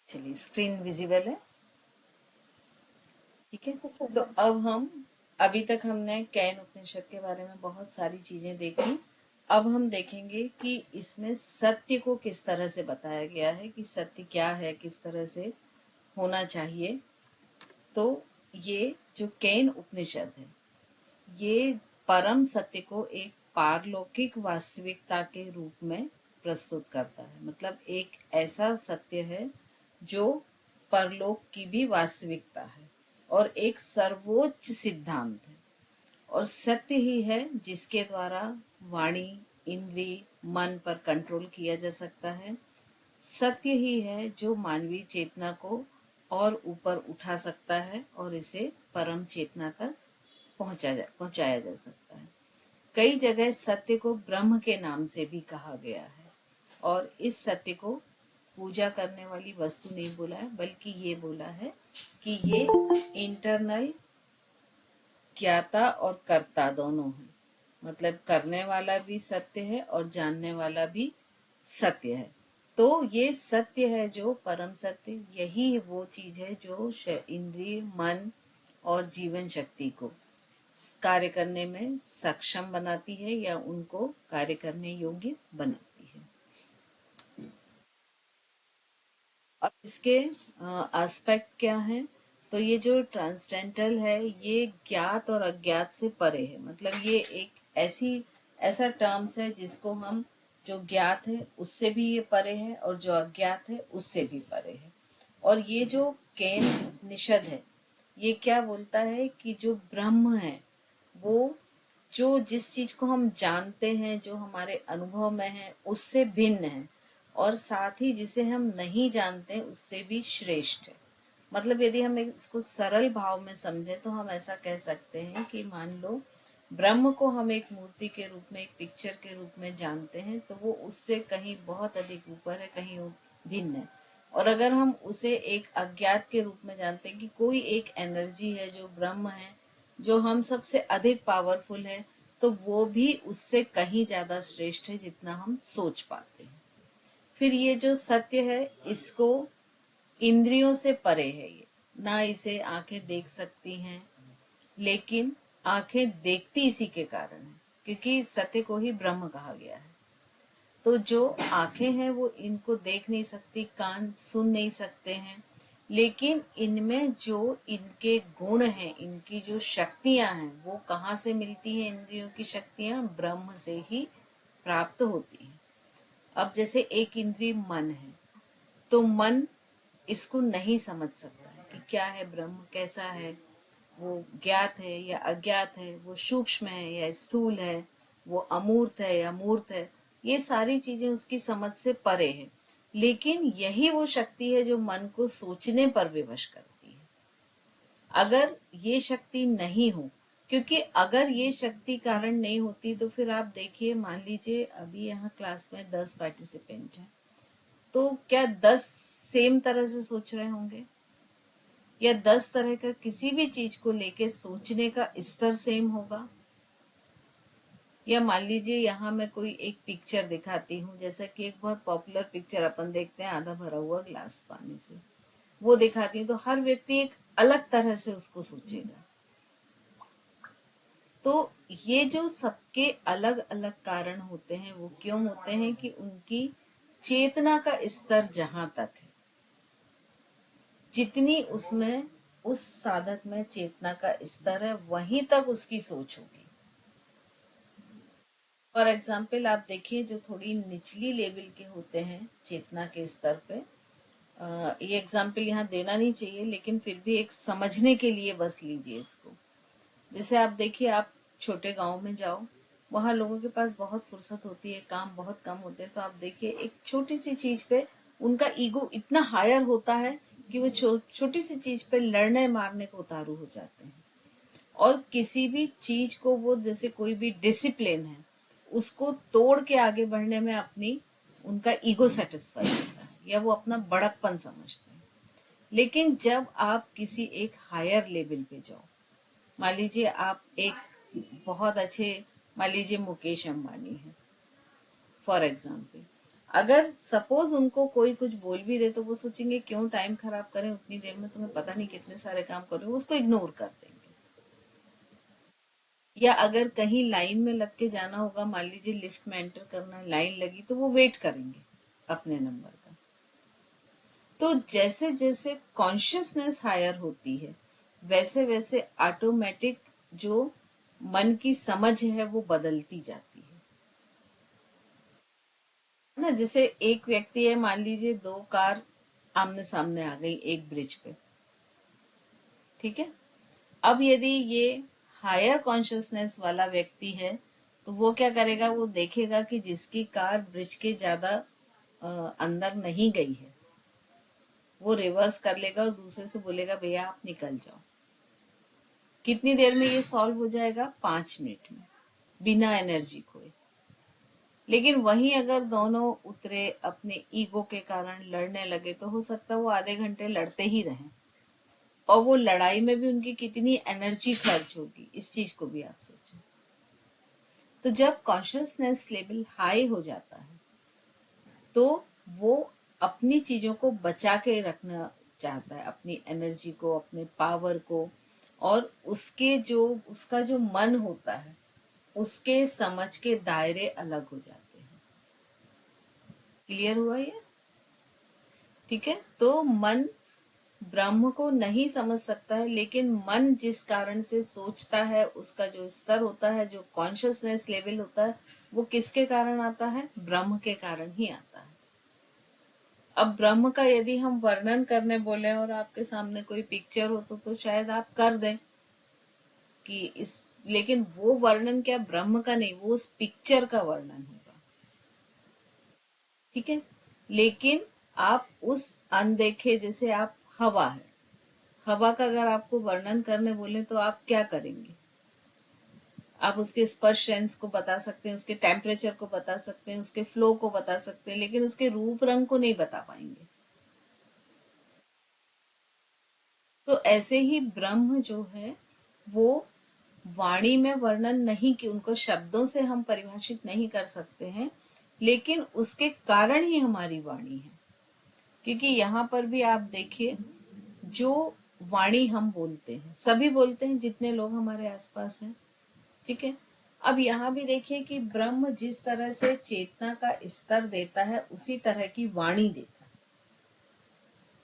चलिए, screen visible है। ठीक है। अच्छा तो सर। अब हम अभी तक हमने कैन उपनिषद के बारे में बहुत सारी चीजें देखी। अब हम देखेंगे कि इसमें सत्य को किस तरह से बताया गया है, कि सत्य क्या है, किस तरह से होना चाहिए। तो ये जो कैन उपनिषद है, ये परम सत्य को एक पारलौकिक वास्तविकता के रूप में प्रस्तुत करता है। मतलब एक ऐसा सत्य है जो परलोक की भी वास्तविकता है और एक सर्वोच्च सिद्धांत है। और सत्य ही है जिसके द्वारा वाणी, इंद्रिय, मन पर कंट्रोल किया जा सकता है। सत्य ही है जो मानवीय चेतना को और ऊपर उठा सकता है और इसे परम चेतना तक पहुंचाया जा सकता है। कई जगह सत्य को ब्रह्म के नाम से भी कहा गया है और इस सत्य को पूजा करने वाली वस्तु नहीं बोला है, बल्कि ये बोला है कि ये इंटरनल ज्ञाता और कर्ता दोनों है। मतलब करने वाला भी सत्य है और जानने वाला भी सत्य है। तो ये सत्य है जो परम सत्य, यही वो चीज है जो इंद्रिय, मन और जीवन शक्ति को कार्य करने में सक्षम बनाती है या उनको कार्य करने योग्य बनाती है। अब इसके एस्पेक्ट क्या है? तो ये जो ट्रांसडेंटल है, ये ज्ञात और अज्ञात से परे है। मतलब ये एक ऐसा टर्म्स है जिसको हम, जो ज्ञात है उससे भी ये परे है और जो अज्ञात है उससे भी परे है। और ये जो केन उपनिषद है, ये क्या बोलता है कि जो ब्रह्म है वो, जो जिस चीज को हम जानते हैं, जो हमारे अनुभव में है, उससे भिन्न है और साथ ही जिसे हम नहीं जानते उससे भी श्रेष्ठ है। मतलब यदि हम इसको सरल भाव में समझे तो हम ऐसा कह सकते हैं कि मान लो ब्रह्म को हम एक मूर्ति के रूप में, एक पिक्चर के रूप में जानते हैं, तो वो उससे कहीं बहुत अधिक ऊपर है, कहीं भिन्न है। और अगर हम उसे एक अज्ञात के रूप में जानते हैं कि कोई एक एनर्जी है जो ब्रह्म है, जो हम सबसे अधिक पावरफुल है, तो वो भी उससे कहीं ज्यादा श्रेष्ठ है जितना हम सोच पाते हैं। फिर ये जो सत्य है, इसको इंद्रियों से परे है। ये ना इसे आंखें देख सकती हैं, लेकिन आंखें देखती इसी के कारण है, क्योंकि सत्य को ही ब्रह्म कहा गया है। तो जो आंखें हैं वो इनको देख नहीं सकती, कान सुन नहीं सकते हैं, लेकिन इनमें जो इनके गुण हैं, इनकी जो शक्तियां हैं, वो कहाँ से मिलती हैं? इंद्रियों की शक्तियां ब्रह्म से ही प्राप्त होती हैं। अब जैसे एक इंद्रिय मन है, तो मन इसको नहीं समझ सकता है कि क्या है ब्रह्म, कैसा है, वो ज्ञात है या अज्ञात है, वो सूक्ष्म है या स्थूल है, वो अमूर्त है या मूर्त है। ये सारी चीजें उसकी समझ से परे है। लेकिन यही वो शक्ति है जो मन को सोचने पर विवश करती है। अगर ये शक्ति नहीं हो, क्योंकि अगर ये शक्ति कारण नहीं होती तो फिर आप देखिए, मान लीजिए अभी यहाँ क्लास में 10 पार्टिसिपेंट हैं, तो क्या 10 सेम तरह से सोच रहे होंगे? या 10 तरह का किसी भी चीज को लेके सोचने का स्तर सेम होगा? या मान लीजिए यहाँ मैं कोई एक पिक्चर दिखाती हूँ, जैसा कि एक बहुत पॉपुलर पिक्चर अपन देखते हैं, आधा भरा हुआ ग्लास पानी से, वो दिखाती हूँ, तो हर व्यक्ति एक अलग तरह से उसको सोचेगा। तो ये जो सबके अलग अलग कारण होते हैं, वो क्यों होते हैं? कि उनकी चेतना का स्तर जहां तक है, जितनी उसमें, उस साधक में चेतना का स्तर है, वहीं तक उसकी सोच होगी। फॉर एग्जाम्पल आप देखिए, जो थोड़ी निचली लेवल के होते हैं चेतना के स्तर पे, ये एग्जाम्पल यहाँ देना नहीं चाहिए, लेकिन फिर भी एक समझने के लिए बस लीजिए इसको। जैसे आप देखिए, आप छोटे गांव में जाओ, वहां लोगों के पास बहुत फुर्सत होती है, काम बहुत कम होते हैं, तो आप देखिए एक छोटी सी चीज पे उनका ईगो इतना हायर होता है कि वो छोटी सी चीज पे लड़ने मारने को उतारू हो जाते हैं। और किसी भी चीज को वो, जैसे कोई भी डिसिप्लिन है, उसको तोड़ के आगे बढ़ने में अपनी, उनका ईगो सेटिस्फाई होता है या वो अपना बड़प्पन समझते हैं। लेकिन जब आप किसी एक हायर लेवल पे जाओ, मान लीजिए आप एक बहुत अच्छे, मान लीजिए मुकेश अंबानी है फॉर एग्जाम्पल, अगर सपोज उनको कोई कुछ बोल भी दे तो वो सोचेंगे क्यों टाइम खराब करें, उतनी देर में तुम्हें पता नहीं कितने सारे काम कर रहे हो, उसको इग्नोर कर देंगे। या अगर कहीं लाइन में लग के जाना होगा, मान लीजिए लिफ्ट में एंटर करना है, लाइन लगी, तो वो वेट करेंगे अपने नंबर का। तो जैसे जैसे कॉन्शियसनेस हायर होती है, वैसे वैसे ऑटोमेटिक जो मन की समझ है वो बदलती जाती है ना। जैसे एक व्यक्ति है, मान लीजिए दो कार आमने सामने आ गई एक ब्रिज पे, ठीक है। अब यदि ये हायर कॉन्शियसनेस वाला व्यक्ति है, तो वो क्या करेगा, वो देखेगा कि जिसकी कार ब्रिज के ज्यादा अंदर नहीं गई है, वो रिवर्स कर लेगा और दूसरे से बोलेगा भैया आप निकल जाओ। कितनी देर में ये सॉल्व हो जाएगा? 5 मिनट में, बिना एनर्जी खोए। लेकिन वहीं अगर दोनों उतरे अपने ईगो के कारण लड़ने लगे, तो हो सकता है वो आधे घंटे लड़ते ही रहें, और वो लड़ाई में भी उनकी कितनी एनर्जी खर्च होगी, इस चीज को भी आप सोचें। तो जब कॉन्शियसनेस लेवल हाई हो जाता है, तो वो अपनी चीजों को बचा के रखना चाहता है, अपनी एनर्जी को, अपने पावर को, और उसके जो उसका जो मन होता है, उसके समझ के दायरे अलग हो जाते हैं। क्लियर हुआ ये? ठीक है। तो मन ब्रह्म को नहीं समझ सकता है, लेकिन मन जिस कारण से सोचता है, उसका जो स्तर होता है, जो कॉन्शियसनेस लेवल होता है, वो किसके कारण आता है? ब्रह्म के कारण ही आता है। अब ब्रह्म का यदि हम वर्णन करने बोले और आपके सामने कोई पिक्चर हो तो शायद आप कर दें कि इस, लेकिन वो वर्णन क्या ब्रह्म का नहीं, वो उस पिक्चर का वर्णन होगा, ठीक है। लेकिन आप उस अनदेखे, जैसे आप हवा है, हवा का अगर आपको वर्णन करने बोले तो आप क्या करेंगे? आप उसके स्पर्श सेंस को बता सकते हैं, उसके टेम्परेचर को बता सकते हैं, उसके फ्लो को बता सकते हैं, लेकिन उसके रूप रंग को नहीं बता पाएंगे। तो ऐसे ही ब्रह्म जो है, वो वाणी में वर्णन नहीं, कि उनको शब्दों से हम परिभाषित नहीं कर सकते हैं, लेकिन उसके कारण ही हमारी वाणी है। क्योंकि यहाँ पर भी आप देखिए, जो वाणी हम बोलते हैं, सभी बोलते हैं जितने लोग हमारे आसपास हैं, ठीक है। अब यहाँ भी देखिए कि ब्रह्म जिस तरह से चेतना का स्तर देता है, उसी तरह की वाणी देता है।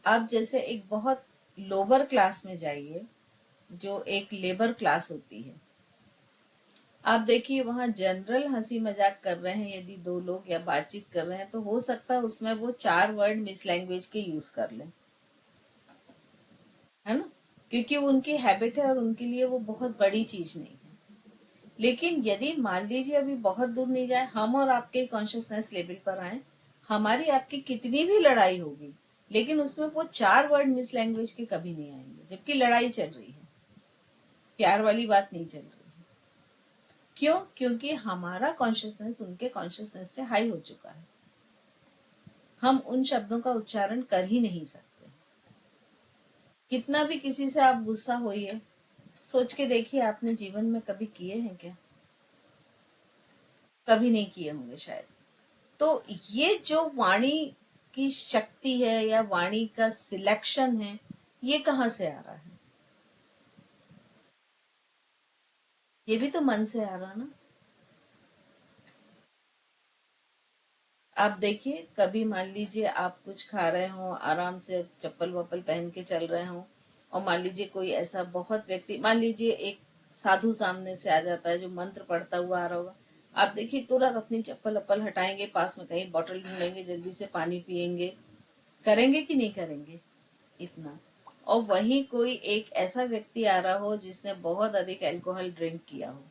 आप जैसे एक बहुत लोअर क्लास में जाइए, जो एक लेबर क्लास होती है, आप देखिए वहां जनरल हंसी मजाक कर रहे हैं, यदि दो लोग या बातचीत कर रहे हैं, तो हो सकता है उसमें वो 4 वर्ड मिस लैंग्वेज के यूज कर लें, है ना, क्योंकि वो उनकी हैबिट है और उनके लिए वो बहुत बड़ी चीज नहीं है। लेकिन यदि मान लीजिए अभी बहुत दूर नहीं जाए, हम और आपके कॉन्शियसनेस लेवल पर आए, हमारी आपकी कितनी भी लड़ाई होगी, लेकिन उसमें वो 4 वर्ड मिस लैंग्वेज के कभी नहीं आएंगे, जबकि लड़ाई चल रही है, प्यार वाली बात नहीं चल रही। क्यों? क्योंकि हमारा कॉन्शियसनेस उनके कॉन्शियसनेस से हाई हो चुका है, हम उन शब्दों का उच्चारण कर ही नहीं सकते। कितना भी किसी से आप गुस्सा होइए, सोच के देखिए आपने जीवन में कभी किए हैं क्या? कभी नहीं किए होंगे शायद। तो ये जो वाणी की शक्ति है या वाणी का सिलेक्शन है, ये कहाँ से आ रहा है? ये भी तो मन से आ रहा ना। आप देखिए, कभी मान लीजिए आप कुछ खा रहे हो, आराम से चप्पल वप्पल पहन के चल रहे हो, और मान लीजिए कोई ऐसा बहुत व्यक्ति, मान लीजिए एक साधु सामने से आ जाता है जो मंत्र पढ़ता हुआ आ रहा होगा, आप देखिए तुरंत अपनी चप्पल अप्पल हटाएंगे, पास में कहीं बॉटल ढूंढेंगे, जल्दी से पानी पिएंगे, करेंगे कि नहीं करेंगे? इतना। और वहीं कोई एक ऐसा व्यक्ति आ रहा हो जिसने बहुत अधिक अल्कोहल ड्रिंक किया हो,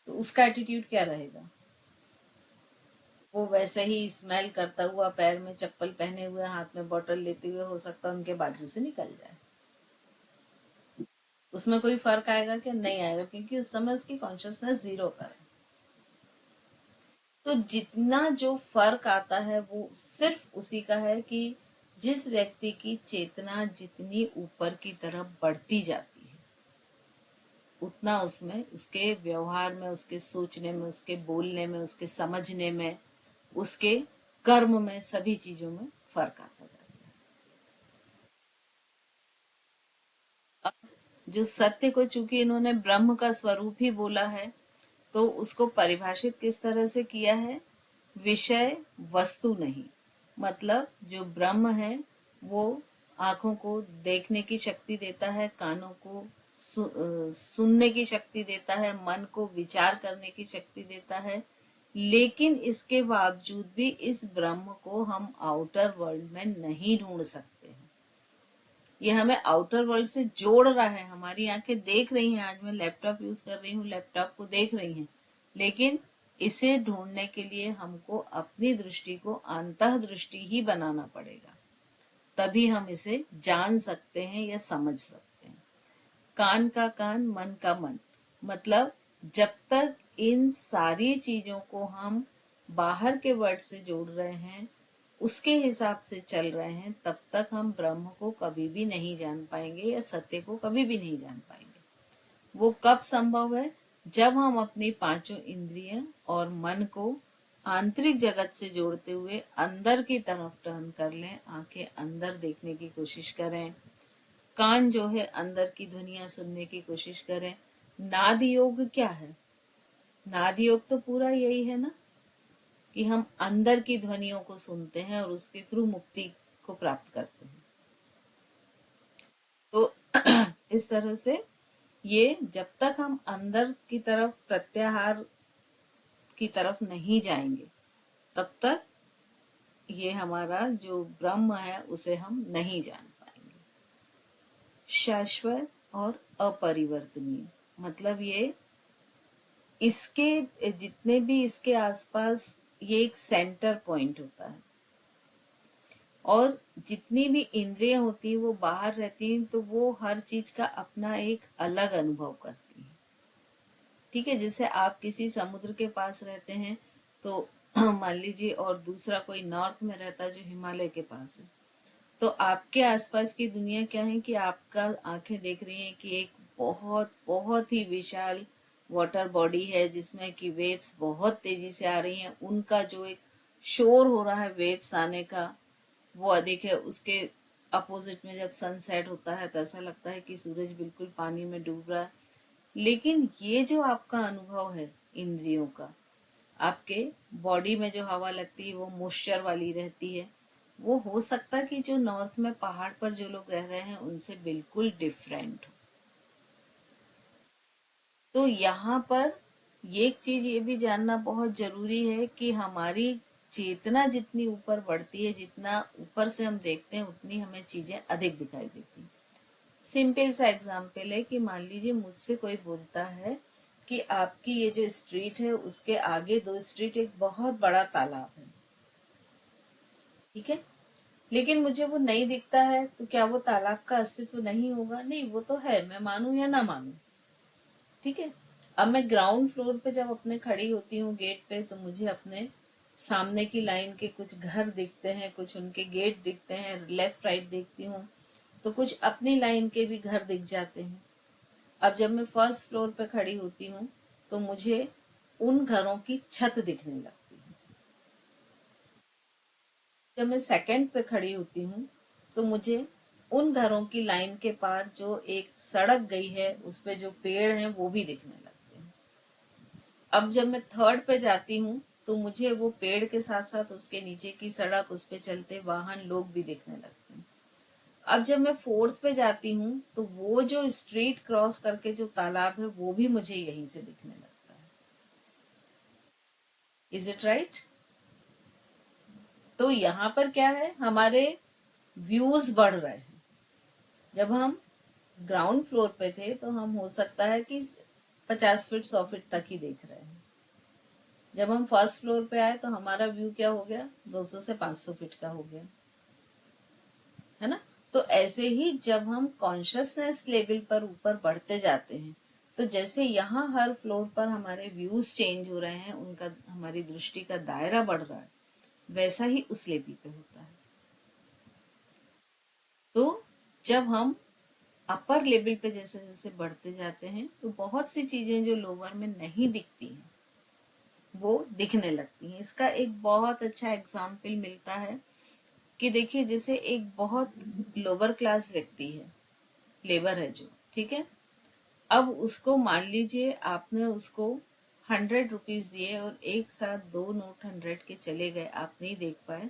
तो उसका एटीट्यूड क्या रहेगा? वो वैसे ही स्मेल करता हुआ, पैर में चप्पल पहने हुए, हाथ में बोतल लेते हुए, हो सकता है उनके बाजू से निकल जाए। उसमें कोई फर्क आएगा क्या? नहीं आएगा, क्योंकि उस समय उसकी कॉन्शियसनेस जीरो पर है। तो जितना जो फर्क आता है वो सिर्फ उसी का है कि जिस व्यक्ति की चेतना जितनी ऊपर की तरफ बढ़ती जाती है, उतना उसमें, उसके व्यवहार में, उसके सोचने में, उसके बोलने में, उसके समझने में, उसके कर्म में, सभी चीजों में फर्क आता जाता है। अब जो सत्य को चूंकि इन्होंने ब्रह्म का स्वरूप ही बोला है, तो उसको परिभाषित किस तरह से किया है? विषय वस्तु नहीं। मतलब जो ब्रह्म है वो आंखों को देखने की शक्ति देता है, कानों को सुनने की शक्ति देता है, मन को विचार करने की शक्ति देता है। लेकिन इसके बावजूद भी इस ब्रह्म को हम आउटर वर्ल्ड में नहीं ढूंढ सकते हैं। ये हमें आउटर वर्ल्ड से जोड़ रहा है। हमारी आंखें देख रही हैं, आज मैं लैपटॉप यूज कर रही हूँ, लैपटॉप को देख रही हैं, लेकिन इसे ढूंढने के लिए हमको अपनी दृष्टि को अंतः दृष्टि ही बनाना पड़ेगा, तभी हम इसे जान सकते हैं या समझ सकते हैं। कान का कान, मन का मन। मतलब जब तक इन सारी चीजों को हम बाहर के वर्ड से जोड़ रहे हैं, उसके हिसाब से चल रहे हैं, तब तक हम ब्रह्म को कभी भी नहीं जान पाएंगे या सत्य को कभी भी नहीं जान पाएंगे। वो कब संभव है? जब हम अपनी पांचों इंद्रियां और मन को आंतरिक जगत से जोड़ते हुए अंदर की तरफ टर्न कर लें, आंखें अंदर देखने की कोशिश करें, कान जो है अंदर की ध्वनियां सुनने की कोशिश करें। नाद योग क्या है? नाद योग तो पूरा यही है ना, कि हम अंदर की ध्वनियों को सुनते हैं और उसके थ्रू मुक्ति को प्राप्त करते हैं। तो इस तरह से ये जब तक हम अंदर की तरफ प्रत्याहार की तरफ नहीं जाएंगे, तब तक ये हमारा जो ब्रह्म है उसे हम नहीं जान पाएंगे। शाश्वत और अपरिवर्तनीय, मतलब ये इसके जितने भी इसके आसपास ये एक सेंटर पॉइंट होता है, और जितनी भी इंद्रियां होती है वो बाहर रहती हैं, तो वो हर चीज का अपना एक अलग अनुभव करती हैं। ठीक है, जैसे आप किसी समुद्र के पास रहते हैं तो मान लीजिए, और दूसरा कोई नॉर्थ में रहता है जो हिमालय के पास है, तो आपके आसपास की दुनिया क्या है कि आपका आंखें देख रही हैं कि एक बहुत बहुत ही विशाल वाटर बॉडी है, जिसमें कि वेव्स बहुत तेजी से आ रही हैं। उनका जो एक शोर हो रहा है वेव्स आने का, वो अधिक है। उसके अपोजिट में जब सनसेट होता है तो ऐसा लगता है कि सूरज बिल्कुल पानी में डूब रहा है। लेकिन ये जो आपका अनुभव है इंद्रियों का, आपके बॉडी में जो हवा लगती है वो मॉइस्चर वाली रहती है, वो हो सकता है कि जो नॉर्थ में पहाड़ पर जो लोग रह रहे हैं उनसे बिल्कुल डिफरेंट हो। तो यहाँ पर ये एक चीज ये भी जानना बहुत जरूरी है कि हमारी चेतना जितनी ऊपर बढ़ती है, जितना ऊपर से हम देखते हैं, उतनी हमें चीजें अधिक दिखाई देती हैं। सिंपल सा एग्जाम्पल है कि मान लीजिए मुझसे कोई बोलता है कि आपकी ये जो स्ट्रीट है उसके आगे 2 स्ट्रीट एक बहुत बड़ा तालाब है। ठीक है, लेकिन मुझे वो नहीं दिखता है, तो क्या वो तालाब का अस्तित्व नहीं होगा? नहीं, वो तो है, मैं मानूं या ना मानूं। ठीक है, अब मैं ग्राउंड फ्लोर पे जब अपने खड़ी होती हूँ गेट पे, तो मुझे अपने सामने की लाइन के कुछ घर दिखते हैं, कुछ उनके गेट दिखते हैं, लेफ्ट राइट देखती हूँ तो कुछ अपनी लाइन के भी घर दिख जाते हैं। अब जब मैं फर्स्ट फ्लोर पे खड़ी होती हूँ तो मुझे उन घरों की छत दिखने लगती है। जब मैं सेकंड पे खड़ी होती हूँ तो मुझे उन घरों की लाइन के पार जो एक सड़क गई है उस पे जो पेड़ हैं वो भी दिखने लगते हैं। अब जब मैं थर्ड पे जाती हूँ तो मुझे वो पेड़ के साथ साथ उसके नीचे की सड़क, उस पे चलते वाहन, लोग भी दिखने लगते हैं। अब जब मैं फोर्थ पे जाती हूँ तो वो जो स्ट्रीट क्रॉस करके जो तालाब है वो भी मुझे यहीं से दिखने लगता है। Is it right? तो यहाँ पर क्या है, हमारे व्यूज बढ़ रहे हैं। जब हम ग्राउंड फ्लोर पे थे तो हम हो सकता है कि 50 फीट 100 फीट तक ही देख रहे हैं। जब हम फर्स्ट फ्लोर पे आए तो हमारा व्यू क्या हो गया, 200 से 500 फीट का हो गया, है ना? तो ऐसे ही जब हम कॉन्शियसनेस लेवल पर ऊपर बढ़ते जाते हैं, तो जैसे यहाँ हर फ्लोर पर हमारे व्यूज चेंज हो रहे हैं, उनका, हमारी दृष्टि का दायरा बढ़ रहा है, वैसा ही उस लेवल पे होता है। तो जब हम अपर लेवल पे जैसे जैसे बढ़ते जाते हैं तो बहुत सी चीजें जो लोअर में नहीं दिखती हैं वो दिखने लगती हैं। इसका एक बहुत अच्छा एग्जाम्पल मिलता है कि देखिए, जैसे एक बहुत लोअर क्लास व्यक्ति है, लेबर है जो, ठीक है, अब उसको मान लीजिए आपने उसको 100 रुपीज दिए और एक साथ दो नोट 100 के चले गए, आप नहीं देख पाए,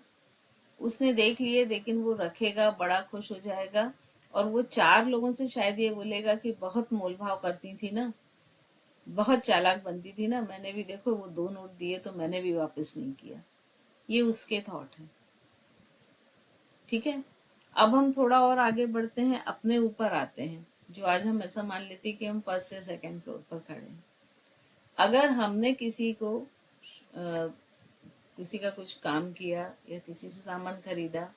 उसने देख लिए, लेकिन वो रखेगा, बड़ा खुश हो जाएगा, और वो 4 लोगों से शायद ये बोलेगा कि बहुत मोलभाव करती थी ना, बहुत चालाक बनती थी ना, मैंने भी देखो वो 2 नोट दिए तो मैंने भी वापस नहीं किया। ये उसके थॉट है, ठीक है। अब हम थोड़ा और आगे बढ़ते हैं, अपने ऊपर आते हैं। जो आज हम ऐसा मान लेते हैं कि हम फर्स्ट से सेकंड फ्लोर पर खड़े हैं, अगर हमने किसी का कुछ काम किया या किसी से सामान खरीदा,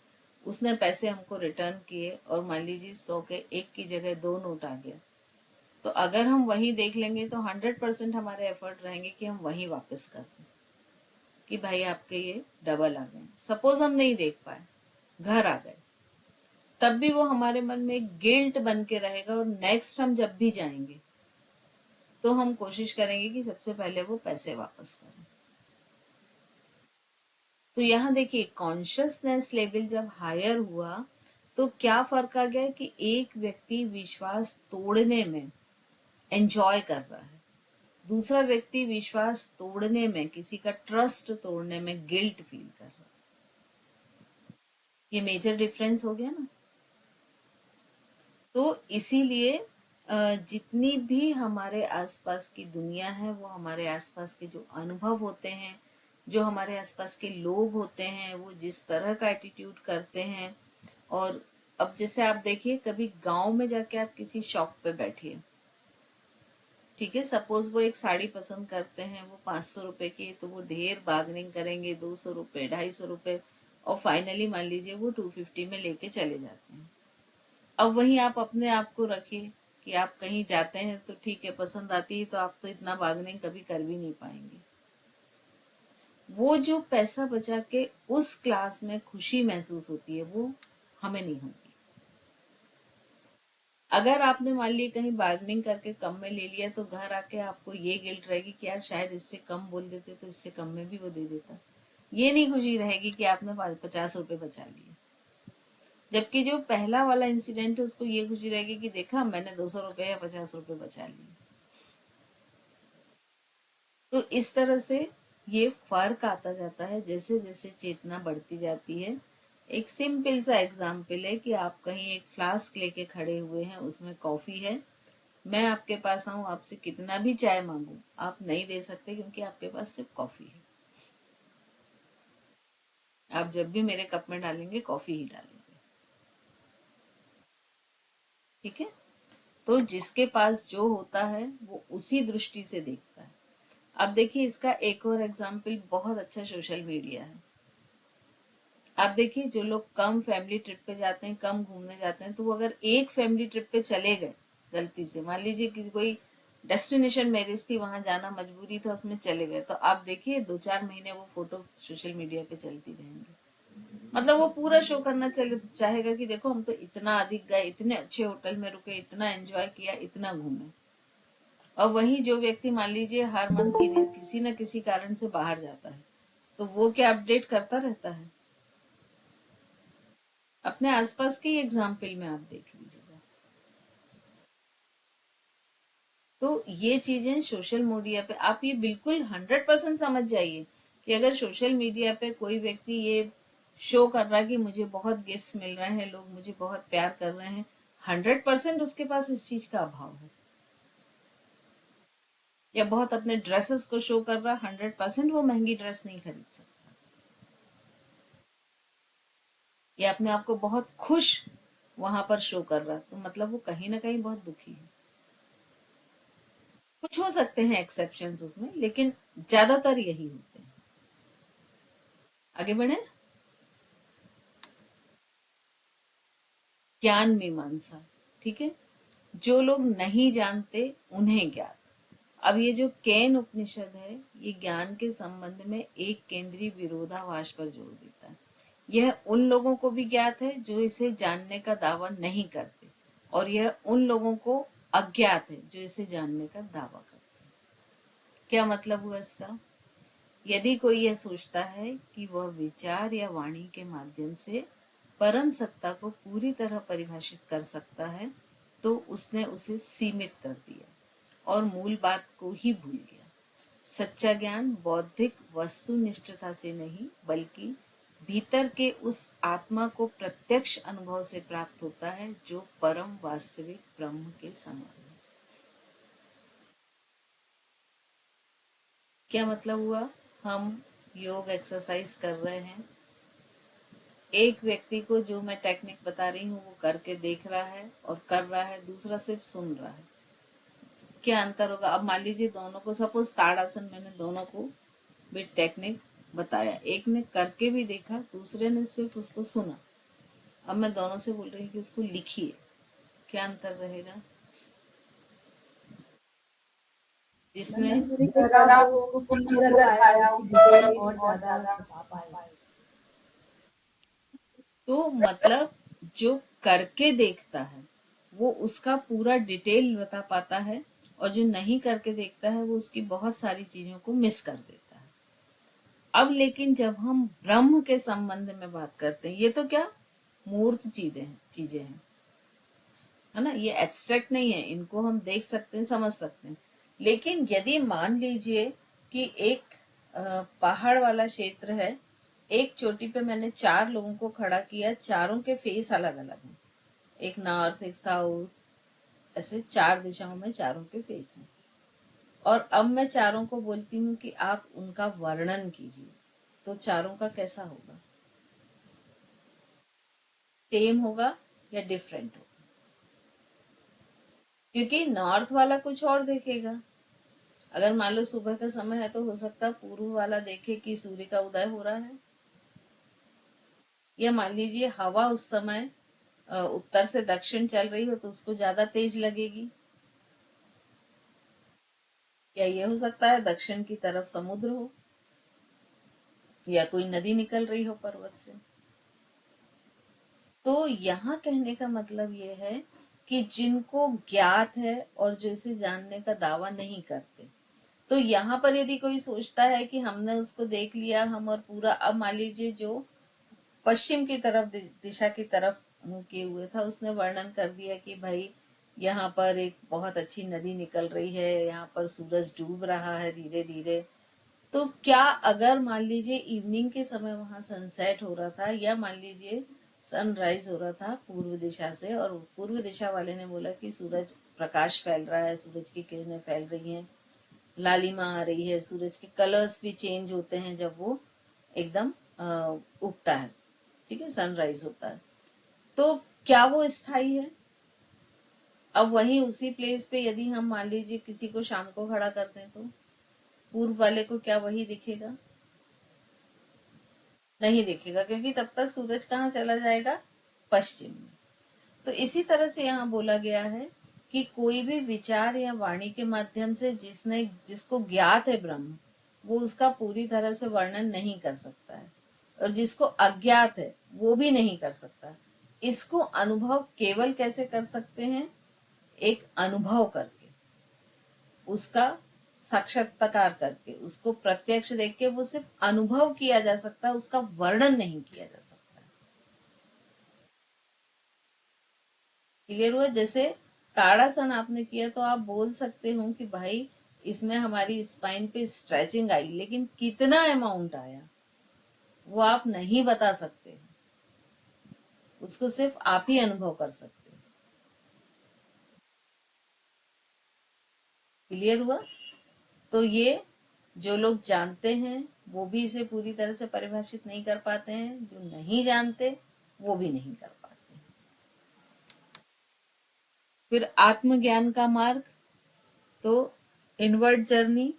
उसने पैसे हमको रिटर्न किए और मान लीजिए 100 के एक की जगह 2 नोट आ गया, तो अगर हम वही देख लेंगे तो 100% हमारे एफर्ट रहेंगे कि हम वही वापस कर दें कि भाई आपके ये डबल आ गए। सपोज हम नहीं देख पाए, घर आ गए, तब भी वो हमारे मन में एक गिल्ट बन के रहेगा, और नेक्स्ट हम जब भी जाएंगे तो हम कोशिश करेंगे कि सबसे पहले वो पैसे वापस करें। तो यहाँ देखिए, कॉन्शियसनेस लेवल जब हायर हुआ तो क्या फर्क आ गया कि एक व्यक्ति विश्वास तोड़ने में एंजॉय कर रहा है, दूसरा व्यक्ति विश्वास तोड़ने में, किसी का ट्रस्ट तोड़ने में गिल्ट फील कर रहा है। ये मेजर डिफरेंस हो गया ना। तो इसीलिए जितनी भी हमारे आसपास की दुनिया है, वो हमारे आसपास के जो अनुभव होते हैं, जो हमारे आसपास के लोग होते हैं, वो जिस तरह का एटीट्यूड करते हैं। और अब जैसे आप देखिए, कभी गांव में जाके आप किसी शॉप पे बैठिए, ठीक है, सपोज वो एक साड़ी पसंद करते हैं, वो 500 रुपए की, तो वो ढेर बार्गेनिंग करेंगे, 200 रुपए, 250 रुपए, और फाइनली मान लीजिए वो 250 में लेके चले जाते हैं। अब वहीं आप अपने आप को रखिए कि आप कहीं जाते हैं तो ठीक है, पसंद आती है तो आप तो इतना बार्गेनिंग कभी कर भी नहीं पाएंगे। वो जो पैसा बचा के उस क्लास में खुशी महसूस होती है, वो हमें नहीं होती। अगर आपने मान ली कहीं बार्गेनिंग करके कम में ले लिया, तो घर आके आपको ये गिल्ट रहेगी कि यार शायद इससे कम बोल देते तो इससे कम में भी वो दे देता। ये नहीं खुशी रहेगी कि आपने 50 रुपए बचा लिए। जबकि जो पहला वाला इंसिडेंट है, उसको ये खुशी रहेगी कि देखा, मैंने 200 रुपए या 50 रुपए बचा लिए। तो इस तरह से ये फर्क आता जाता है जैसे जैसे चेतना बढ़ती जाती है। एक सिंपल सा एग्जाम्पल है कि आप कहीं एक फ्लास्क लेके खड़े हुए हैं, उसमें कॉफी है, मैं आपके पास आऊं, आपसे कितना भी चाय मांगू, आप नहीं दे सकते क्योंकि आपके पास सिर्फ कॉफी है। आप जब भी मेरे कप में डालेंगे, कॉफी ही डालेंगे, ठीक है। तो जिसके पास जो होता है वो उसी दृष्टि से देखता है। अब देखिए, इसका एक और एग्जाम्पल बहुत अच्छा सोशल मीडिया है। आप देखिए, जो लोग कम फैमिली ट्रिप पे जाते हैं, कम घूमने जाते हैं, तो वो अगर एक फैमिली ट्रिप पे चले गए गलती से, मान लीजिए कि कोई डेस्टिनेशन मैरिज थी, वहां जाना मजबूरी था, उसमें चले गए, तो आप देखिए 2-4 महीने वो फोटो सोशल मीडिया पे चलती रहेंगी। मतलब वो पूरा शो करना चाहेगा कि देखो, हम तो इतना अधिक गए, इतने अच्छे होटल में रुके, इतना एंजॉय किया, इतना घूमे। और वही जो व्यक्ति मान लीजिए हर मंथ किसी न किसी कारण से बाहर जाता है, तो वो क्या अपडेट करता रहता है? अपने आसपास के एग्जाम्पल में आप देख लीजिएगा। तो ये चीजें सोशल मीडिया पे आप ये बिल्कुल 100% समझ जाइए कि अगर सोशल मीडिया पे कोई व्यक्ति ये शो कर रहा है कि मुझे बहुत गिफ्ट्स मिल रहे हैं, लोग मुझे बहुत प्यार कर रहे हैं, 100% उसके पास इस चीज का अभाव है। या बहुत अपने ड्रेसेस को शो कर रहा है, 100% वो महंगी ड्रेस नहीं खरीद सकता। या अपने आप को बहुत खुश वहां पर शो कर रहा है, तो मतलब वो कहीं ना कहीं बहुत दुखी है। कुछ हो सकते हैं एक्सेप्शंस उसमें, लेकिन ज्यादातर यही होते हैं। आगे बढ़े। ज्ञान मीमांसा, ठीक है, जो लोग नहीं जानते उन्हें ज्ञात। अब ये जो केन उपनिषद है, ये ज्ञान के संबंध में एक केंद्रीय विरोधाभास पर जोर देता है। यह उन लोगों को भी ज्ञात है जो इसे जानने का दावा नहीं करते, और यह उन लोगों को अज्ञात है जो इसे जानने का दावा करते हैं। क्या मतलब हुआ इसका? यदि कोई यह सोचता है कि वह विचार या वाणी के माध्यम से परम सत्ता को पूरी तरह परिभाषित कर सकता है, तो उसने उसे सीमित कर दिया और मूल बात को ही भूल गया। सच्चा ज्ञान बौद्धिक वस्तुनिष्ठता से नहीं, बल्कि भीतर के उस आत्मा को प्रत्यक्ष अनुभव से प्राप्त होता है जो परम वास्तविक ब्रह्म के समान है। क्या मतलब हुआ? हम योग एक्सरसाइज कर रहे हैं, एक व्यक्ति को जो मैं टेक्निक बता रही हूँ वो करके देख रहा है और कर रहा है, दूसरा सिर्फ सुन रहा है। क्या अंतर होगा? अब मान लीजिए दोनों को, सपोज ताड़ासन मैंने दोनों को भी टेक्निक बताया, एक ने करके भी देखा, दूसरे ने सिर्फ उसको सुना। अब मैं दोनों से बोल रही हूँ कि उसको लिखिए, क्या अंतर रहेगा? जिसने करा वो उसको क्लियर पाया, उसकी डिटेल और ज्यादा बता पाए। तो मतलब जो करके देखता है वो उसका पूरा डिटेल बता पाता है, और जो नहीं करके देखता है वो उसकी बहुत सारी चीजों को मिस कर देता है। अब लेकिन जब हम ब्रह्म के संबंध में बात करते हैं, ये तो क्या मूर्त चीजें हैं, है ना, ये एब्स्ट्रैक्ट नहीं है, इनको हम देख सकते हैं, समझ सकते हैं। लेकिन यदि मान लीजिए कि एक पहाड़ वाला क्षेत्र है, एक चोटी पे मैंने 4 लोगों को खड़ा किया, चारों के फेस अलग अलग हैं, एक नॉर्थ एक साउथ, ऐसे 4 दिशाओं में चारों के फेस हैं। और अब मैं चारों को बोलती हूँ कि आप उनका वर्णन कीजिए, तो चारों का कैसा होगा? सेम होगा या डिफरेंट होगा? क्योंकि नॉर्थ वाला कुछ और देखेगा। अगर मान लो सुबह का समय है तो हो सकता है पूर्व वाला देखे कि सूर्य का उदय हो रहा है, या मान लीजिए हवा उस समय उत्तर से दक्षिण चल रही हो तो उसको ज्यादा तेज लगेगी। या ये हो सकता है दक्षिण की तरफ समुद्र हो या कोई नदी निकल रही हो पर्वत से। तो यहाँ कहने का मतलब ये है कि जिनको ज्ञात है और जो इसे जानने का दावा नहीं करते, तो यहाँ पर यदि कोई सोचता है कि हमने उसको देख लिया, हम और पूरा, अब मान लीजिए जो पश्चिम की तरफ दिशा की तरफ मुंह किए हुए था, उसने वर्णन कर दिया कि भाई यहाँ पर एक बहुत अच्छी नदी निकल रही है, यहाँ पर सूरज डूब रहा है धीरे धीरे। तो क्या अगर मान लीजिए इवनिंग के समय वहां सनसेट हो रहा था, या मान लीजिए सनराइज हो रहा था पूर्व दिशा से, और पूर्व दिशा वाले ने बोला कि सूरज प्रकाश फैल रहा है, सूरज की किरणें फैल रही हैं, लालिमा आ रही है, सूरज के कलर्स भी चेंज होते हैं जब वो एकदम उगता है, ठीक है, सनराइज होता है, तो क्या वो स्थायी है? अब वहीं उसी प्लेस पे यदि हम मान लीजिए किसी को शाम को खड़ा कर दें, तो पूर्व वाले को क्या वही दिखेगा? नहीं दिखेगा, क्योंकि तब तक सूरज कहाँ चला जाएगा? पश्चिम में। तो इसी तरह से यहाँ बोला गया है कि कोई भी विचार या वाणी के माध्यम से जिसको ज्ञात है ब्रह्म, वो उसका पूरी तरह से वर्णन नहीं कर सकता है, और जिसको अज्ञात है वो भी नहीं कर सकता। इसको अनुभव केवल कैसे कर सकते हैं? एक अनुभव करके, उसका साक्षात्कार करके, उसको प्रत्यक्ष देख के, वो सिर्फ अनुभव किया जा सकता है, उसका वर्णन नहीं किया जा सकता। क्लियर हुआ? जैसे ताड़ासन आपने किया तो आप बोल सकते हो कि भाई इसमें हमारी स्पाइन पे स्ट्रेचिंग आई, लेकिन कितना अमाउंट आया वो आप नहीं बता सकते, उसको सिर्फ आप ही अनुभव कर सकते हो। क्लियर हुआ? तो ये जो लोग जानते हैं वो भी इसे पूरी तरह से परिभाषित नहीं कर पाते हैं, जो नहीं जानते वो भी नहीं कर पाते। फिर आत्मज्ञान का मार्ग, तो इनवर्ड जर्नी,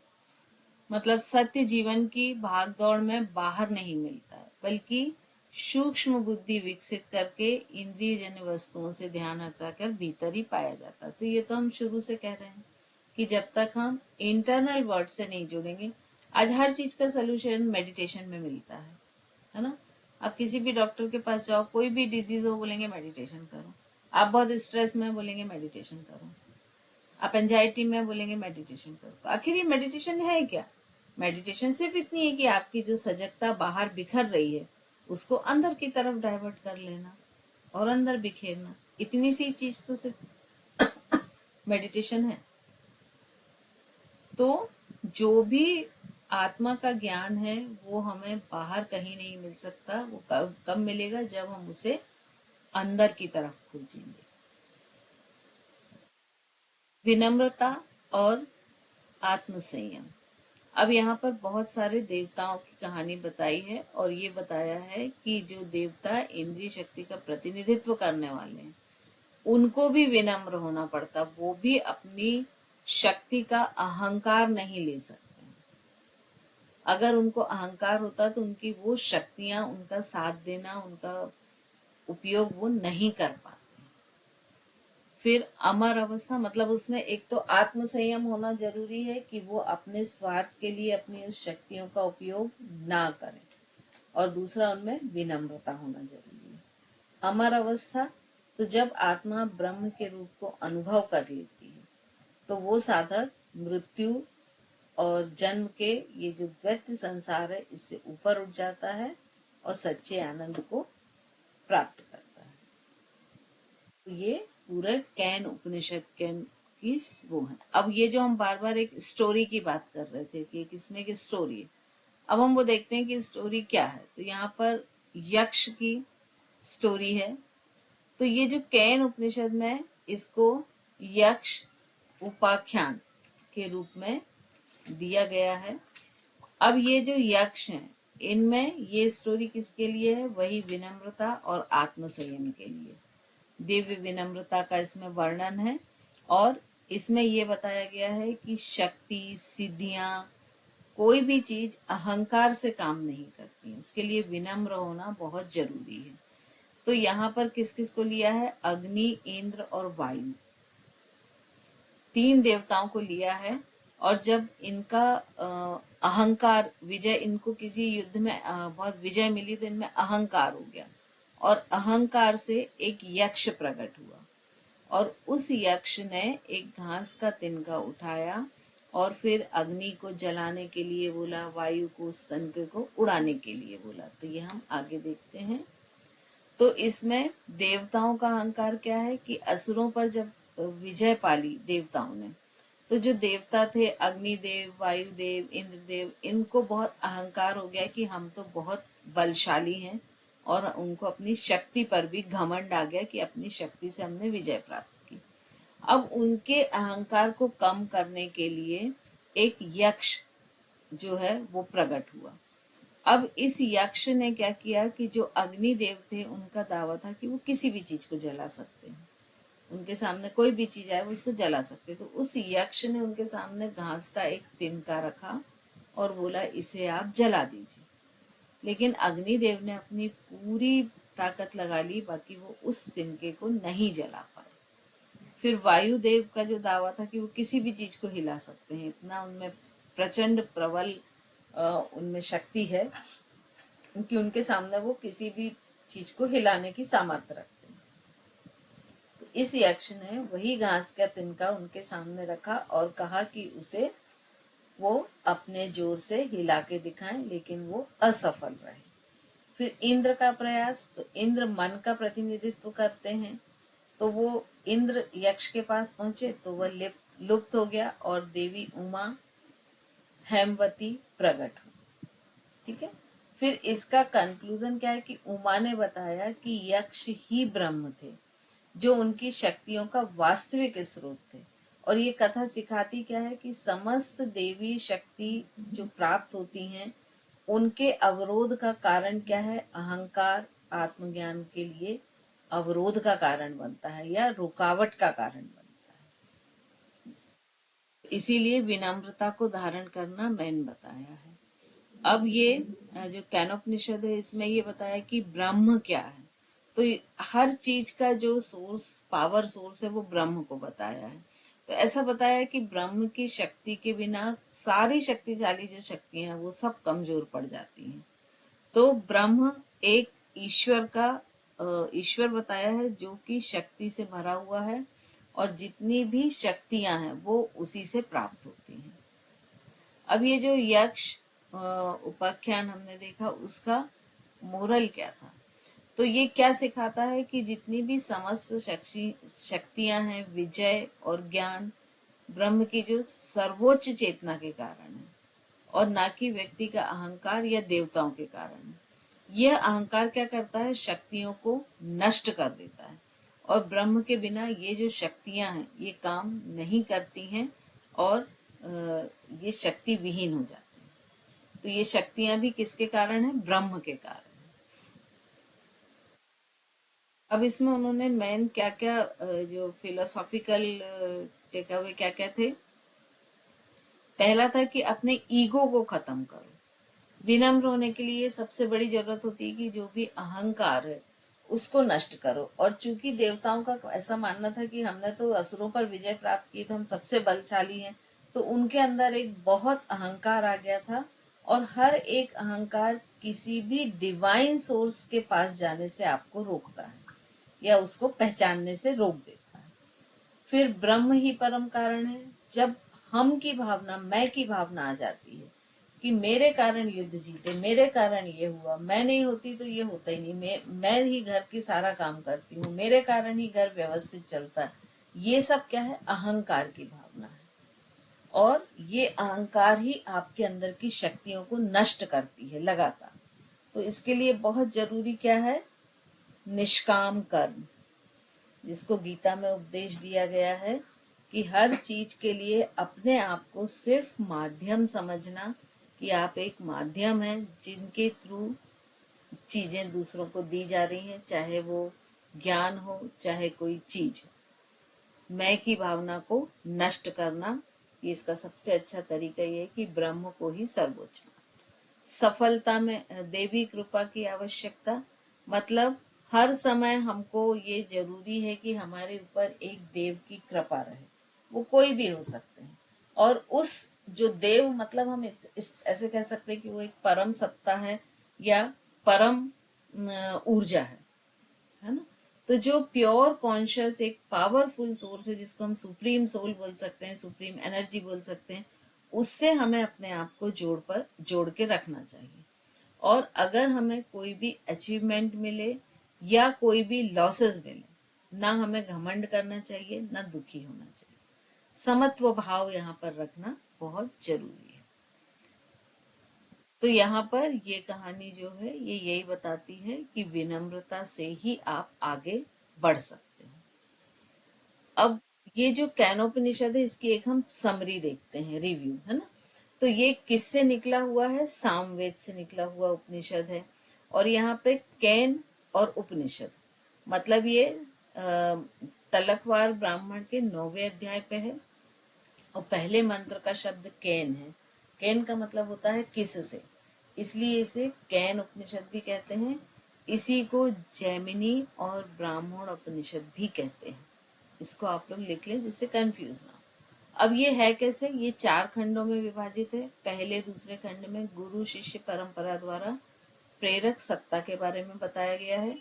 मतलब सत्य जीवन की भागदौड़ में बाहर नहीं मिलता है, बल्कि सूक्ष्म बुद्धि विकसित करके इंद्रिय जन्य वस्तुओं से ध्यान हटाकर भीतर ही पाया जाता है। तो ये तो हम शुरू से कह रहे हैं कि जब तक हम इंटरनल वर्ड से नहीं जुड़ेंगे, आज हर चीज का सोल्यूशन मेडिटेशन में मिलता है ना। आप किसी भी डॉक्टर के पास जाओ, कोई भी डिजीज हो, बोलेंगे मेडिटेशन करो। आप बहुत स्ट्रेस में, बोलेंगे मेडिटेशन करो। आप एंजाइटी में, बोलेंगे मेडिटेशन करो। तो आखिर ये मेडिटेशन है क्या? मेडिटेशन सिर्फ इतनी है कि आपकी जो सजगता बाहर बिखर रही है उसको अंदर की तरफ डाइवर्ट कर लेना और अंदर बिखेरना, इतनी सी चीज तो सिर्फ मेडिटेशन है। तो जो भी आत्मा का ज्ञान है वो हमें बाहर कहीं नहीं मिल सकता। वो कब मिलेगा? जब हम उसे अंदर की तरफ खोजेंगे। विनम्रता और आत्मसंयम। अब यहाँ पर बहुत सारे देवताओं की कहानी बताई है और ये बताया है कि जो देवता इंद्रिय शक्ति का प्रतिनिधित्व करने वाले हैं उनको भी विनम्र होना पड़ता, वो भी अपनी शक्ति का अहंकार नहीं ले सकते। अगर उनको अहंकार होता तो उनकी वो शक्तियां, उनका साथ देना, उनका उपयोग वो नहीं कर पाते। फिर अमर अवस्था, मतलब उसमें एक तो आत्म संयम होना जरूरी है कि वो अपने स्वार्थ के लिए अपनी उस शक्तियों का उपयोग ना करें, और दूसरा उनमें विनम्रता होना जरूरी है। अमर अवस्था, तो जब आत्मा ब्रह्म के रूप को अनुभव कर लेती है तो वो साधक मृत्यु और जन्म के ये जो द्वैत संसार है इससे ऊपर उठ जाता है और सच्चे आनंद को प्राप्त करता है। तो ये पूरे कैन उपनिषद कैन की वो है। अब ये जो हम बार बार एक स्टोरी की बात कर रहे थे कि किसमें की स्टोरी है, अब हम वो देखते हैं कि स्टोरी क्या है। तो यहाँ पर यक्ष की स्टोरी है। तो ये जो कैन उपनिषद में इसको यक्ष उपाख्यान के रूप में दिया गया है। अब ये जो यक्ष हैं इनमें ये स्टोरी किसके लिए है? वही विनम्रता और आत्मसंयम के लिए। दिव्य विनम्रता का इसमें वर्णन है और इसमें ये बताया गया है कि शक्ति, सिद्धियां, कोई भी चीज अहंकार से काम नहीं करती, उसके लिए विनम्र होना बहुत जरूरी है। तो यहाँ पर किस किस को लिया है? अग्नि, इंद्र और वायु, तीन देवताओं को लिया है। और जब इनका अहंकार विजय, इनको किसी युद्ध में बहुत विजय मिली तो इनमें अहंकार हो गया और अहंकार से एक यक्ष प्रकट हुआ और उस यक्ष ने एक घास का तिनका उठाया और फिर अग्नि को जलाने के लिए बोला, वायु को उस तिनके को उड़ाने के लिए बोला। तो ये हम आगे देखते हैं। तो इसमें देवताओं का अहंकार क्या है कि असुरों पर जब विजय पाली देवताओं ने, तो जो देवता थे अग्निदेव, वायुदेव, इंद्रदेव, इनको बहुत अहंकार हो गया कि हम तो बहुत बलशाली हैं और उनको अपनी शक्ति पर भी घमंड आ गया कि अपनी शक्ति से हमने विजय प्राप्त की। अब उनके अहंकार को कम करने के लिए एक यक्ष जो है वो प्रकट हुआ। अब इस यक्ष ने क्या किया कि जो अग्निदेव थे उनका दावा था कि वो किसी भी चीज को जला सकते हैं, उनके सामने कोई भी चीज आए वो उसको जला सकते। तो उस यक्ष ने उनके सामने घास का एक तिनका रखा और बोला इसे आप जला दीजिए। लेकिन अग्निदेव ने अपनी पूरी ताकत लगा ली, बाकी वो उस तिनके को नहीं जला पाए। फिर वायुदेव का जो दावा था कि वो किसी भी चीज को हिला सकते हैं, इतना उनमें प्रचंड प्रबल उनमें शक्ति है क्योंकि उनके सामने वो किसी भी चीज को हिलाने की सामर्थ्य रखते हैं। तो इस यक्ष ने वही घास का तिनका उनके सामने रखा और कहा कि उसे वो अपने जोर से हिला के दिखाएं, लेकिन वो असफल रहे। फिर इंद्र का प्रयास, तो इंद्र मन का प्रतिनिधित्व करते हैं, तो वो इंद्र यक्ष के पास पहुंचे तो वह लुप्त हो गया और देवी उमा हेमवती प्रकट हुई। ठीक है। फिर इसका कंक्लूजन क्या है कि उमा ने बताया कि यक्ष ही ब्रह्म थे जो उनकी शक्तियों का वास्तविक स्रोत थे। और ये कथा सिखाती क्या है कि समस्त देवी शक्ति जो प्राप्त होती हैं उनके अवरोध का कारण क्या है? अहंकार आत्मज्ञान के लिए अवरोध का कारण बनता है या रुकावट का कारण बनता है। इसीलिए विनम्रता को धारण करना मैंने बताया है। अब ये जो कैनोपनिषद है इसमें ये बताया कि ब्रह्म क्या है। तो हर चीज का जो सोर्स, पावर सोर्स है वो ब्रह्म को बताया है। तो ऐसा बताया है कि ब्रह्म की शक्ति के बिना सारी शक्तिशाली जो शक्तियां हैं वो सब कमजोर पड़ जाती हैं। तो ब्रह्म एक ईश्वर का ईश्वर बताया है जो कि शक्ति से भरा हुआ है और जितनी भी शक्तियां हैं वो उसी से प्राप्त होती हैं। अब ये जो यक्ष उपाख्यान हमने देखा, उसका मोरल क्या था? तो ये क्या सिखाता है कि जितनी भी समस्त शक्तियां हैं, विजय और ज्ञान ब्रह्म की जो सर्वोच्च चेतना के कारण है, और ना कि व्यक्ति का अहंकार या देवताओं के कारण है। यह अहंकार क्या करता है? शक्तियों को नष्ट कर देता है, और ब्रह्म के बिना ये जो शक्तियां हैं ये काम नहीं करती हैं, और ये शक्ति विहीन हो जाती हैं। तो ये शक्तियां भी किसके कारण है? ब्रह्म के कारण। अब इसमें उन्होंने मेन क्या क्या जो फिलोसॉफिकल टेक अवे क्या क्या थे? पहला था कि अपने ईगो को खत्म करो। विनम्र होने के लिए सबसे बड़ी जरूरत होती है कि जो भी अहंकार है उसको नष्ट करो। और चूंकि देवताओं का ऐसा मानना था कि हमने तो असुरों पर विजय प्राप्त की, तो हम सबसे बलशाली हैं, तो उनके अंदर एक बहुत अहंकार आ गया था, और हर एक अहंकार किसी भी डिवाइन सोर्स के पास जाने से आपको रोकता है या उसको पहचानने से रोक देता है। फिर ब्रह्म ही परम कारण है। जब हम की भावना, मैं की भावना आ जाती है कि मेरे कारण युद्ध जीते, मेरे कारण ये हुआ, मैं नहीं होती तो ये होता ही नहीं, मैं ही घर की सारा काम करती हूँ, मेरे कारण ही घर व्यवस्थित चलता है, ये सब क्या है? अहंकार की भावना है। और ये अहंकार ही आपके अंदर की शक्तियों को नष्ट करती है लगातार। तो इसके लिए बहुत जरूरी क्या है? निष्काम कर्म, जिसको गीता में उपदेश दिया गया है कि हर चीज के लिए अपने आप को सिर्फ माध्यम समझना, कि आप एक माध्यम हैं जिनके थ्रू चीजें दूसरों को दी जा रही हैं, चाहे वो ज्ञान हो चाहे कोई चीज हो। मैं की भावना को नष्ट करना, ये इसका सबसे अच्छा तरीका ये है कि ब्रह्म को ही सर्वोच्च। सफलता में देवी कृपा की आवश्यकता, मतलब हर समय हमको ये जरूरी है कि हमारे ऊपर एक देव की कृपा रहे, वो कोई भी हो सकते हैं। और उस जो देव, मतलब हम ऐसे कह सकते हैं कि वो एक परम सत्ता है या परम ऊर्जा है ना? तो जो प्योर कॉन्शियस एक पावरफुल सोर्स है, जिसको हम सुप्रीम सोल बोल सकते हैं, सुप्रीम एनर्जी बोल सकते हैं, उससे हमें अपने आप को जोड़ के रखना चाहिए। और अगर हमें कोई भी अचीवमेंट मिले या कोई भी लॉसेस मिले, ना हमें घमंड करना चाहिए, ना दुखी होना चाहिए। समत्व भाव यहाँ पर रखना बहुत जरूरी है। तो यहाँ पर ये कहानी जो है ये यही बताती है कि विनम्रता से ही आप आगे बढ़ सकते हैं। अब ये जो कैनोपनिषद है, इसकी एक हम समरी देखते हैं, रिव्यू, है ना? तो ये किससे निकला हुआ है? सामवेद से निकला हुआ उपनिषद है। और यहाँ पे कैन और उपनिषद, मतलब ये तलकवार ब्राह्मण के 9वें अध्याय पे है, और पहले मंत्र का शब्द कैन है। कैन का मतलब होता है किस से, इसलिए इसे कैन उपनिषद भी कहते हैं। इसी को जैमिनी और ब्राह्मण उपनिषद भी कहते हैं। इसको आप लोग लिख लें जिससे कंफ्यूज ना हो। अब ये है कैसे? ये 4 खंडों में विभाजित है। पहले दूसरे खंड में गुरु शिष्य परंपरा द्वारा प्रेरक सत्ता के बारे में बताया गया है।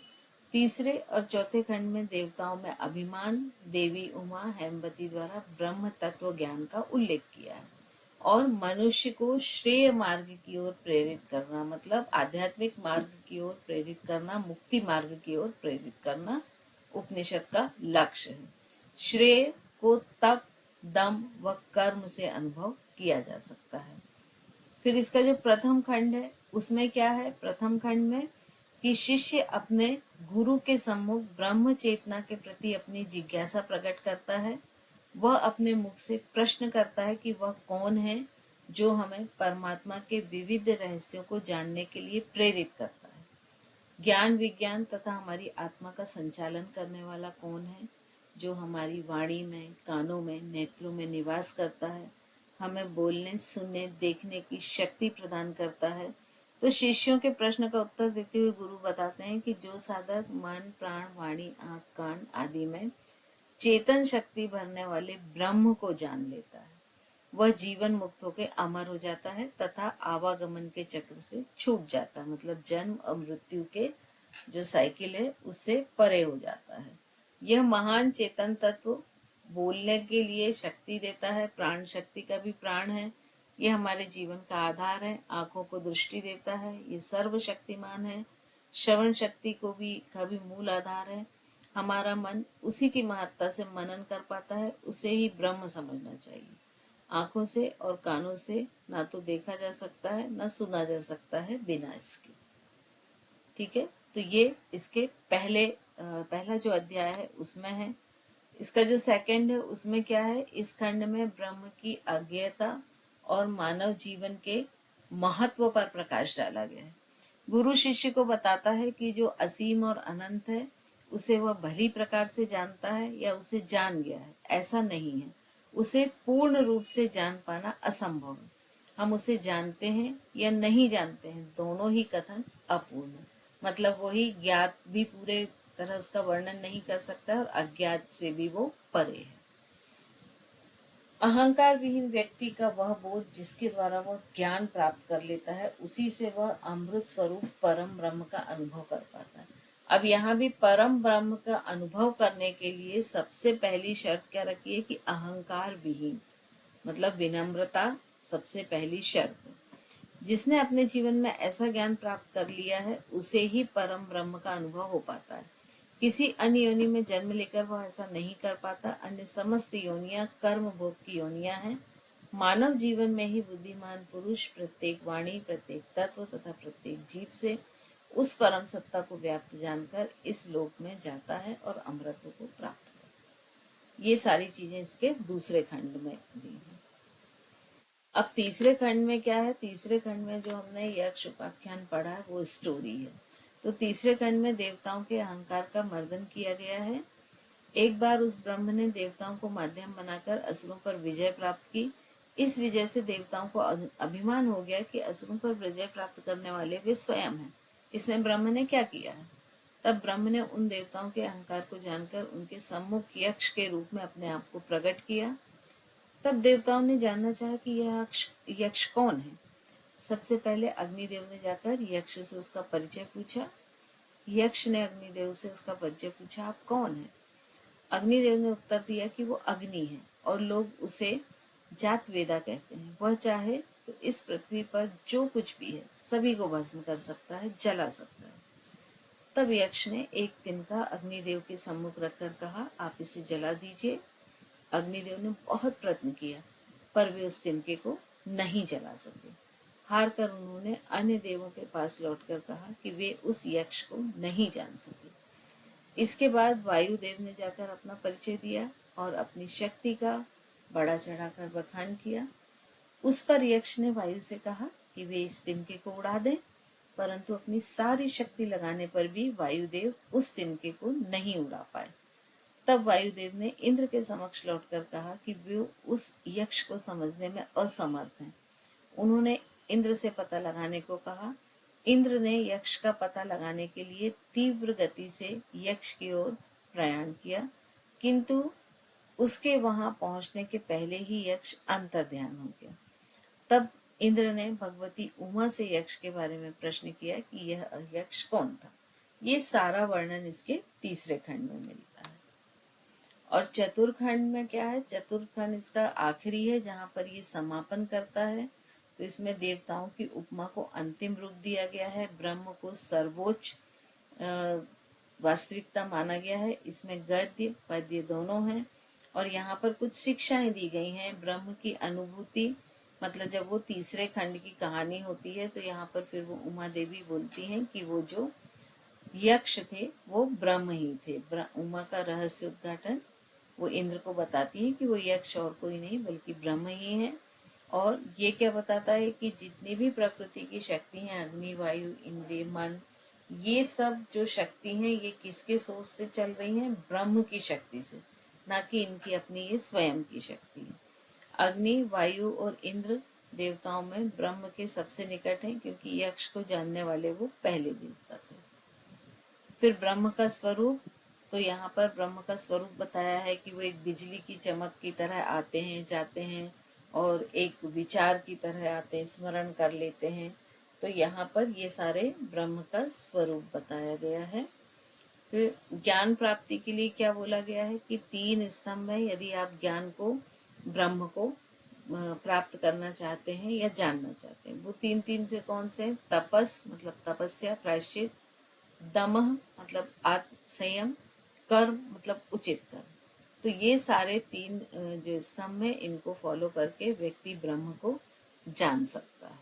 तीसरे और चौथे खंड में देवताओं में अभिमान, देवी उमा हेमवती द्वारा ब्रह्म तत्व ज्ञान का उल्लेख किया है। और मनुष्य को श्रेय मार्ग की ओर प्रेरित करना, मतलब आध्यात्मिक मार्ग की ओर प्रेरित करना, मुक्ति मार्ग की ओर प्रेरित करना उपनिषद का लक्ष्य है। श्रेय को तप, दम व कर्म से अनुभव किया जा सकता है। फिर इसका जो प्रथम खंड है उसमें क्या है? प्रथम खंड में कि शिष्य अपने गुरु के सम्मुख ब्रह्म चेतना के प्रति अपनी जिज्ञासा प्रकट करता है। वह अपने मुख से प्रश्न करता है कि वह कौन है जो हमें परमात्मा के विविध रहस्यों को जानने के लिए प्रेरित करता है। ज्ञान विज्ञान तथा हमारी आत्मा का संचालन करने वाला कौन है, जो हमारी वाणी में, कानों में, नेत्रों में निवास करता है, हमें बोलने, सुनने, देखने की शक्ति प्रदान करता है। तो शिष्यों के प्रश्न का उत्तर देते हुए गुरु बताते हैं कि जो साधक मन, प्राण, वाणी, आंख, कान आदि में चेतन शक्ति भरने वाले ब्रह्म को जान लेता है, वह जीवन मुक्त होकर अमर हो जाता है तथा आवागमन के चक्र से छूट जाता है, मतलब जन्म और मृत्यु के जो साइकिल है उससे परे हो जाता है। यह महान चेतन तत्व बोलने के लिए शक्ति देता है, प्राण शक्ति का भी प्राण है, ये हमारे जीवन का आधार है, आंखों को दृष्टि देता है, ये सर्वशक्तिमान है, श्रवण शक्ति को भी का भी मूल आधार है। हमारा मन उसी की महत्ता से मनन कर पाता है, उसे ही ब्रह्म समझना चाहिए। आंखों से और कानों से ना तो देखा जा सकता है, ना सुना जा सकता है बिना इसके। ठीक है, तो ये इसके पहला जो अध्याय है उसमें है। इसका जो सेकंड है उसमें क्या है, इस खंड में ब्रह्म की अज्ञेयता और मानव जीवन के महत्व पर प्रकाश डाला गया है। गुरु शिष्य को बताता है कि जो असीम और अनंत है उसे वह भली प्रकार से जानता है या उसे जान गया है, ऐसा नहीं है। उसे पूर्ण रूप से जान पाना असंभव है। हम उसे जानते हैं या नहीं जानते हैं, दोनों ही कथन अपूर्ण है। मतलब वही ज्ञात भी पूरे तरह उसका वर्णन नहीं कर सकता और अज्ञात से भी वो परे है। अहंकार विहीन व्यक्ति का वह बोध जिसके द्वारा वह ज्ञान प्राप्त कर लेता है, उसी से वह अमृत स्वरूप परम ब्रह्म का अनुभव कर पाता है। अब यहाँ भी परम ब्रह्म का अनुभव करने के लिए सबसे पहली शर्त क्या रखी है कि अहंकार विहीन, मतलब विनम्रता सबसे पहली शर्त है। जिसने अपने जीवन में ऐसा ज्ञान प्राप्त कर लिया है उसे ही परम ब्रह्म का अनुभव हो पाता है। किसी अन्य योनि में जन्म लेकर वह ऐसा नहीं कर पाता। अन्य समस्त योनियां कर्म भोग की योनियां हैं। मानव जीवन में ही बुद्धिमान पुरुष प्रत्येक वाणी, प्रत्येक तत्व तथा प्रत्येक जीव से उस परम सत्ता को व्याप्त जानकर इस लोक में जाता है और अमृत को प्राप्त करता है। ये सारी चीजें इसके दूसरे खंड में दी हैं। अब तीसरे खंड में क्या है, तीसरे खंड में जो हमने यक्ष उपाख्यान पढ़ा है वो स्टोरी है। तो तीसरे खंड में देवताओं के अहंकार का मर्दन किया गया है। एक बार उस ब्रह्म ने देवताओं को माध्यम बनाकर असुरों पर विजय प्राप्त की। इस विजय से देवताओं को अभिमान हो गया कि असुरों पर विजय प्राप्त करने वाले वे स्वयं हैं। इसमें ब्रह्म ने क्या किया है, तब ब्रह्म ने उन देवताओं के अहंकार को जानकर उनके सम्मुख यक्ष के रूप में अपने आप को प्रकट किया। तब देवताओं ने जानना चाहा कि यह यक्ष कौन है। सबसे पहले अग्निदेव ने जाकर यक्ष से उसका परिचय पूछा। यक्ष ने अग्निदेव से उसका परिचय पूछा, आप कौन है? अग्निदेव ने उत्तर दिया कि वो अग्नि है और लोग उसे जात वेदा कहते हैं। वह चाहे तो इस पृथ्वी पर जो कुछ भी है सभी को भस्म कर सकता है, जला सकता है। तब यक्ष ने एक तिनका अग्निदेव के सम्मुख रखकर कहा, आप इसे जला दीजिए। अग्निदेव ने बहुत प्रयत्न किया पर वे उस तिनके को नहीं जला सके। हार कर उन्होंने अन्य देवों के पास लौटकर कहा कि वे उस यक्ष को नहीं जान सके। इसके बाद वायुदेव ने जाकर अपना परिचय दिया और अपनी शक्ति का बड़ा चढ़ाकर बखान किया। उस पर यक्ष ने वायु से कहा कि वे इस तिनके को उड़ा दें, परंतु अपनी सारी शक्ति लगाने पर भी वायुदेव उस तिनके को नहीं उड़ा पाए। तब वायुदेव ने इंद्र के समक्ष लौटकर कहा कि वे उस यक्ष को समझने में असमर्थ हैं। उन्होंने इंद्र से पता लगाने को कहा। इंद्र ने यक्ष का पता लगाने के लिए तीव्र गति से यक्ष की ओर प्रयाण किया, किंतु उसके वहां पहुंचने के पहले ही यक्ष अंतर्ध्यान हो गया। तब इंद्र ने भगवती उमा से यक्ष के बारे में प्रश्न किया कि यह यक्ष कौन था। ये सारा वर्णन इसके तीसरे खंड में मिलता है। और चतुर्खंड में क्या है, चतुर्खंड इसका आखिरी है जहाँ पर ये समापन करता है। तो इसमें देवताओं की उपमा को अंतिम रूप दिया गया है, ब्रह्म को सर्वोच्च वास्तविकता माना गया है। इसमें गद्य पद्य दोनों हैं और यहाँ पर कुछ शिक्षाएं दी गई हैं। ब्रह्म की अनुभूति, मतलब जब वो तीसरे खंड की कहानी होती है तो यहाँ पर फिर वो उमा देवी बोलती हैं कि वो जो यक्ष थे वो ब्रह्म ही थे। उमा का रहस्य उद्घाटन वो इंद्र को बताती है कि वो यक्ष और कोई नहीं बल्कि ब्रह्म ही है। और ये क्या बताता है कि जितनी भी प्रकृति की शक्ति है, अग्नि, वायु, इंद्रिय, मन, ये सब जो शक्ति है ये किसके सोर्स से चल रही हैं? ब्रह्म की शक्ति से, ना कि इनकी अपनी ये स्वयं की शक्ति है। अग्नि, वायु और इंद्र देवताओं में ब्रह्म के सबसे निकट हैं, क्योंकि यक्ष को जानने वाले वो पहले देवता थे। फिर ब्रह्म का स्वरूप, तो यहाँ पर ब्रह्म का स्वरूप बताया है कि वो एक बिजली की चमक की तरह आते हैं, जाते हैं और एक विचार की तरह आते हैं, स्मरण कर लेते हैं। तो यहाँ पर ये सारे ब्रह्म का स्वरूप बताया गया है। फिर ज्ञान प्राप्ति के लिए क्या बोला गया है कि तीन स्तंभ है। यदि आप ज्ञान को, ब्रह्म को प्राप्त करना चाहते हैं या जानना चाहते हैं। वो तीन तीन से कौन से? तपस मतलब तपस्या, प्रायश्चित, दमः मतलब आत्म संयम, कर्म मतलब उचित कर्म। तो ये सारे तीन जो स्तंभ है, इनको फॉलो करके व्यक्ति ब्रह्म को जान सकता है।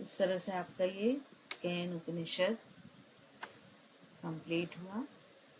इस तरह से आपका ये केन उपनिषद कंप्लीट हुआ।